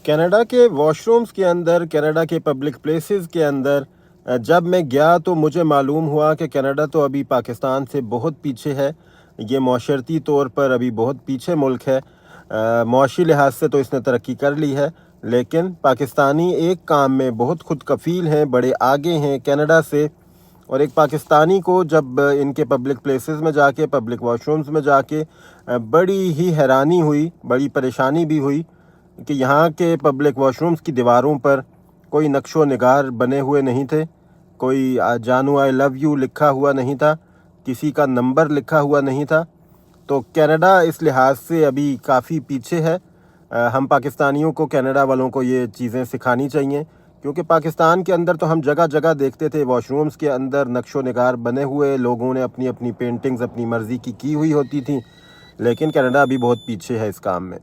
Canada کے wash rooms کے اندر، Canada کے پبلک پلیسز کے اندر جب میں گیا تو مجھے معلوم ہوا کہ کینیڈا تو ابھی پاکستان سے بہت پیچھے ہے۔ یہ معاشرتی طور پر ابھی بہت پیچھے ملک ہے۔ معاشی لحاظ سے تو اس نے ترقی کر لی ہے، لیکن پاکستانی ایک کام میں بہت خود کفیل ہیں، بڑے آگے ہیں کینیڈا سے۔ اور ایک پاکستانی کو جب ان کے پبلک پلیسز میں جا کے، پبلک واش رومز میں جا کے بڑی ہی حیرانی ہوئی، بڑی پریشانی بھی ہوئی کہ یہاں کے پبلک واش رومز کی دیواروں پر کوئی نقش و نگار بنے ہوئے نہیں تھے، کوئی جانو آئی لو یو لکھا ہوا نہیں تھا، کسی کا نمبر لکھا ہوا نہیں تھا۔ تو کینیڈا اس لحاظ سے ابھی کافی پیچھے ہے۔ ہم پاکستانیوں کو کینیڈا والوں کو یہ چیزیں سکھانی چاہیے، کیونکہ پاکستان کے اندر تو ہم جگہ جگہ دیکھتے تھے واش رومز کے اندر نقش و نگار بنے ہوئے، لوگوں نے اپنی اپنی پینٹنگز اپنی مرضی کی ہوئی ہوتی تھیں، لیکن کینیڈا ابھی بہت پیچھے ہے اس کام میں۔